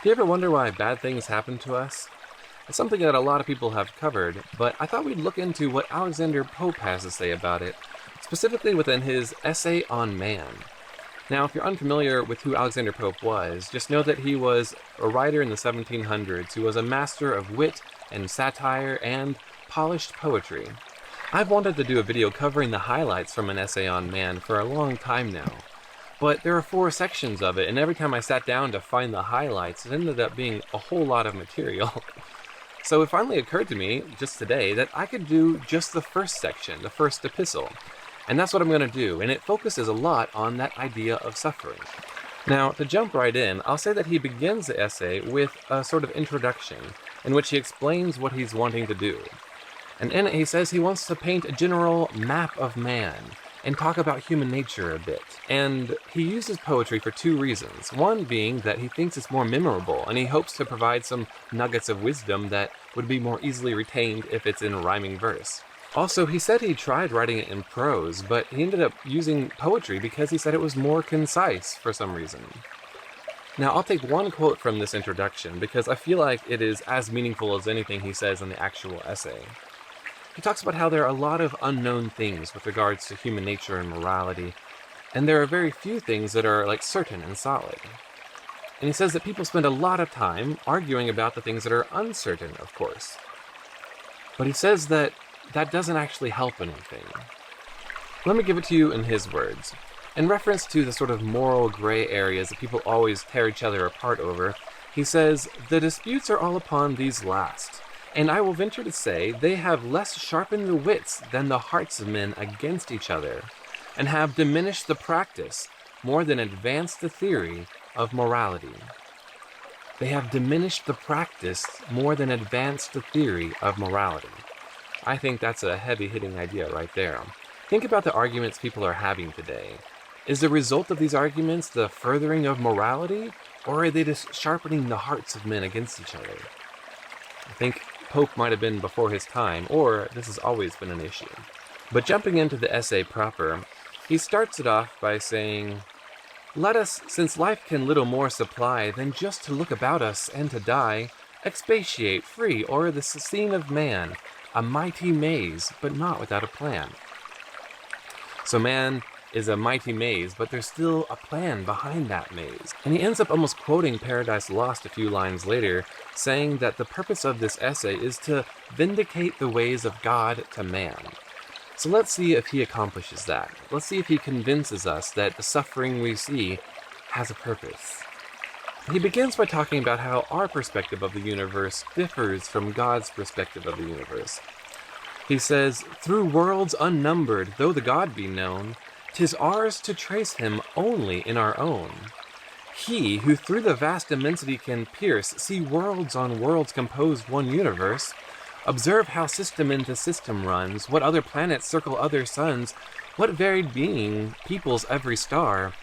Do you ever wonder why bad things happen to us? It's something that a lot of people have covered, but I thought we'd look into what Alexander Pope has to say about it, specifically within his essay on man. Now, if you're unfamiliar with who Alexander Pope was, just know that he was a writer in the 1700s who was a master of wit and satire and polished poetry. I've wanted to do a video covering the highlights from an essay on man for a long time now. But there are 4 sections of it, and every time I sat down to find the highlights, it ended up being a whole lot of material. So it finally occurred to me, just today, that I could do just the first section, the first epistle. And that's what I'm going to do, and it focuses a lot on that idea of suffering. Now, to jump right in, I'll say that he begins the essay with a sort of introduction, in which he explains what he's wanting to do. And in it he says he wants to paint a general map of man, and talk about human nature a bit. And he uses poetry for 2 reasons. One being that he thinks it's more memorable, and he hopes to provide some nuggets of wisdom that would be more easily retained if it's in rhyming verse. Also, he said he tried writing it in prose, but he ended up using poetry because he said it was more concise for some reason. Now, I'll take one quote from this introduction because I feel like it is as meaningful as anything he says in the actual essay. He talks about how there are a lot of unknown things with regards to human nature and morality, and there are very few things that are certain and solid. And he says that people spend a lot of time arguing about the things that are uncertain, of course. But he says that doesn't actually help anything. Let me give it to you in his words. In reference to the sort of moral gray areas that people always tear each other apart over, he says, "The disputes are all upon these last. And I will venture to say they have less sharpened the wits than the hearts of men against each other, and have diminished the practice more than advanced the theory of morality." They have diminished the practice more than advanced the theory of morality. I think that's a heavy-hitting idea right there. Think about the arguments people are having today. Is the result of these arguments the furthering of morality, or are they just sharpening the hearts of men against each other? I think Pope might have been before his time, or this has always been an issue. But jumping into the essay proper, he starts it off by saying, "Let us, since life can little more supply than just to look about us and to die, expatiate free o'er the scene of man, a mighty maze, but not without a plan." So man is a mighty maze, but there's still a plan behind that maze. And he ends up almost quoting Paradise Lost a few lines later, saying that the purpose of this essay is to vindicate the ways of God to man. So let's see if he accomplishes that. Let's see if he convinces us that the suffering we see has a purpose. He begins by talking about how our perspective of the universe differs from God's perspective of the universe. He says, "Through worlds unnumbered, though the God be known, 'tis ours to trace him only in our own. He who through the vast immensity can pierce, see worlds on worlds compose one universe, observe how system into system runs, what other planets circle other suns, what varied being peoples every star.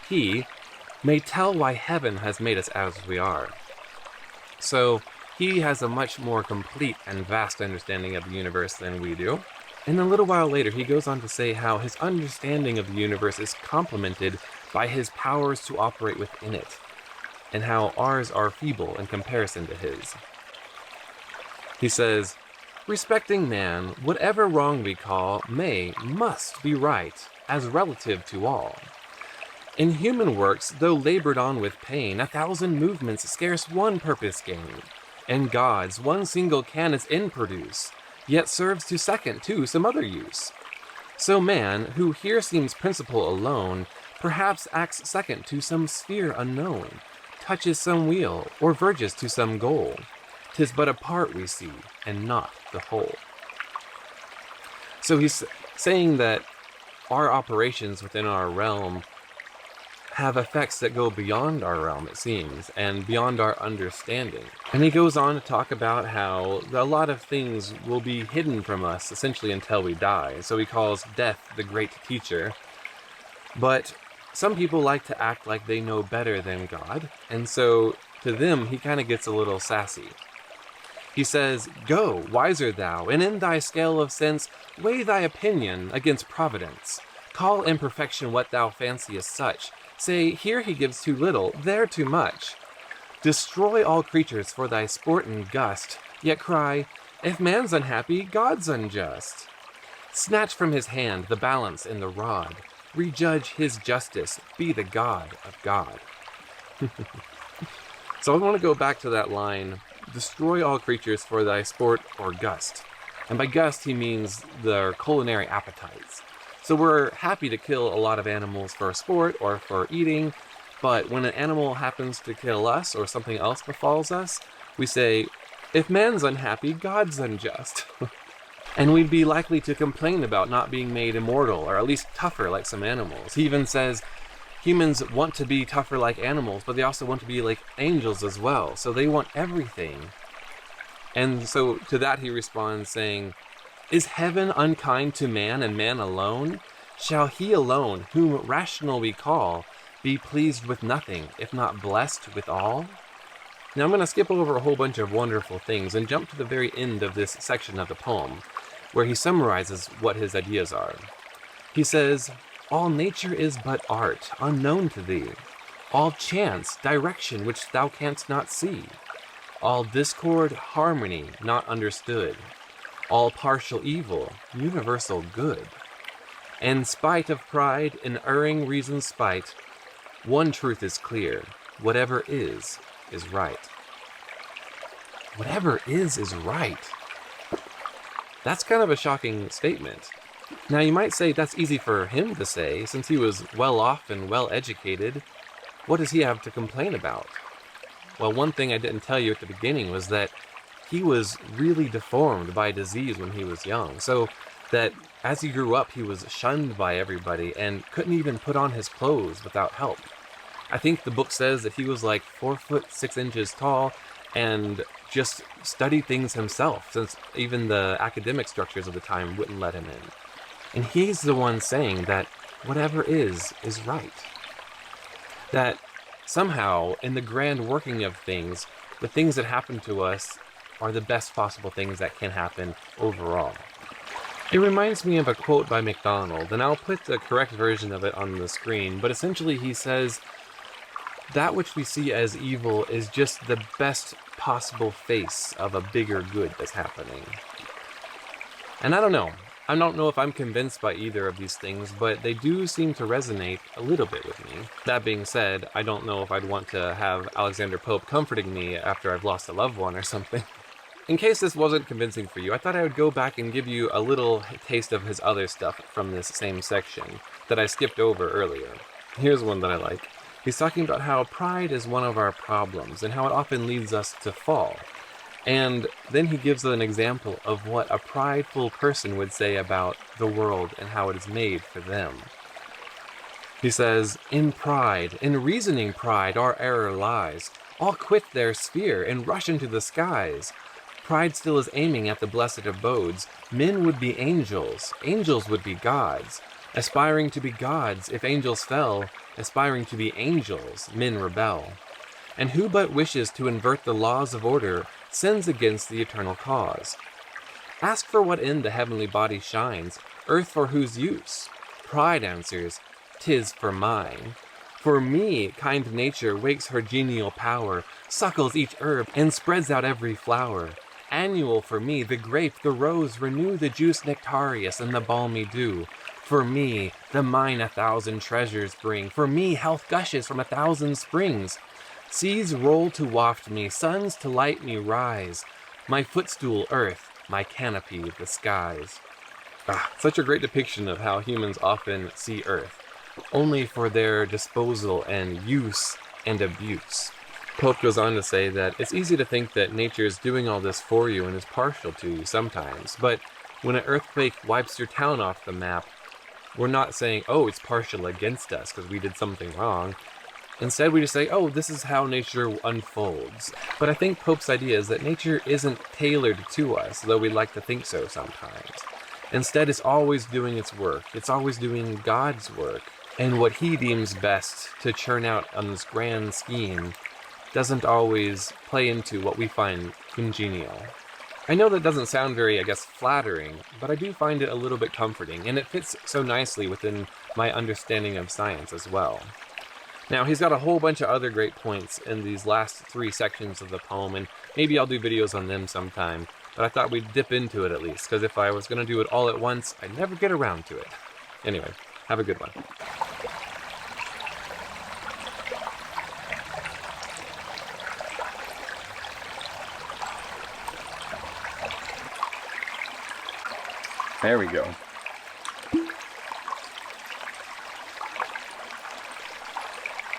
He may tell why heaven has made us as we are." So, he has a much more complete and vast understanding of the universe than we do. And a little while later, he goes on to say how his understanding of the universe is complemented by his powers to operate within it, and how ours are feeble in comparison to his. He says, "Respecting man, whatever wrong we call, must be right, as relative to all. In human works, though labored on with pain, 1,000 movements scarce one purpose gain. In God's, one single can its end produce, yet serves to second to some other use. So man, who here seems principal alone, perhaps acts second to some sphere unknown, touches some wheel, or verges to some goal. 'Tis but a part we see, and not the whole." So he's saying that our operations within our realm have effects that go beyond our realm, it seems, and beyond our understanding. And he goes on to talk about how a lot of things will be hidden from us, essentially until we die. So he calls death the great teacher. But some people like to act like they know better than God, and so to them he kind of gets a little sassy. He says, "Go, wiser thou, and in thy scale of sense weigh thy opinion against providence. Call imperfection what thou fanciest such. Say, here he gives too little, there too much. Destroy all creatures for thy sport and gust, yet cry, if man's unhappy, God's unjust. Snatch from his hand the balance and the rod, rejudge his justice, be the God of God. So I want to go back to that line, destroy all creatures for thy sport or gust. And by gust, he means their culinary appetites. So we're happy to kill a lot of animals for sport or for eating, but when an animal happens to kill us or something else befalls us, we say, if man's unhappy, God's unjust. And we'd be likely to complain about not being made immortal, or at least tougher like some animals. He even says humans want to be tougher like animals, but they also want to be like angels as well. So they want everything. And so to that he responds saying, is heaven unkind to man and man alone? Shall he alone, whom rational we call, be pleased with nothing, if not blessed with all? Now I'm going to skip over a whole bunch of wonderful things and jump to the very end of this section of the poem, where he summarizes what his ideas are. He says, all nature is but art, unknown to thee. All chance, direction which thou canst not see. All discord, harmony, not understood. All partial evil, universal good. And spite of pride, in erring reason's spite, one truth is clear, whatever is right. Whatever is right. That's kind of a shocking statement. Now you might say that's easy for him to say, since he was well off and well educated. What does he have to complain about? Well, one thing I didn't tell you at the beginning was that he was really deformed by disease when he was young, so that as he grew up he was shunned by everybody and couldn't even put on his clothes without help. I think the book says that he was like 4 foot 6 inches tall and just studied things himself, since even the academic structures of the time wouldn't let him in. And he's the one saying that whatever is right. That somehow, in the grand working of things, the things that happen to us are the best possible things that can happen overall. It reminds me of a quote by MacDonald, and I'll put the correct version of it on the screen, but essentially he says, that which we see as evil is just the best possible face of a bigger good that's happening. And I don't know if I'm convinced by either of these things, but they do seem to resonate a little bit with me. That being said, I don't know if I'd want to have Alexander Pope comforting me after I've lost a loved one or something. In case this wasn't convincing for you, I thought I would go back and give you a little taste of his other stuff from this same section that I skipped over earlier. Here's one that I like. He's talking about how pride is one of our problems and how it often leads us to fall. And then he gives an example of what a prideful person would say about the world and how it is made for them. He says, in pride, in reasoning pride, our error lies. All quit their sphere and rush into the skies. Pride still is aiming at the blessed abodes. Men would be angels, angels would be gods. Aspiring to be gods, if angels fell, aspiring to be angels, men rebel. And who but wishes to invert the laws of order sins against the eternal cause. Ask for what end the heavenly body shines, earth for whose use? Pride answers, 'tis for mine. For me, kind nature wakes her genial power, suckles each herb, and spreads out every flower. Annual for me, the grape, the rose, renew the juice nectarious and the balmy dew. For me, the mine 1,000 treasures bring. For me, health gushes from 1,000 springs. Seas roll to waft me, suns to light me rise. My footstool, earth, my canopy, the skies. Such a great depiction of how humans often see Earth, only for their disposal and use and abuse. Pope goes on to say that it's easy to think that nature is doing all this for you and is partial to you sometimes, but when an earthquake wipes your town off the map, we're not saying, oh, it's partial against us because we did something wrong. Instead, we just say, oh, this is how nature unfolds. But I think Pope's idea is that nature isn't tailored to us, though we like to think so sometimes. Instead, it's always doing its work. It's always doing God's work. And what he deems best to churn out on this grand scheme doesn't always play into what we find congenial. I know that doesn't sound very, flattering, but I do find it a little bit comforting, and it fits so nicely within my understanding of science as well. Now, he's got a whole bunch of other great points in these last 3 sections of the poem, and maybe I'll do videos on them sometime, but I thought we'd dip into it at least, because if I was going to do it all at once, I'd never get around to it. Anyway, have a good one. There we go.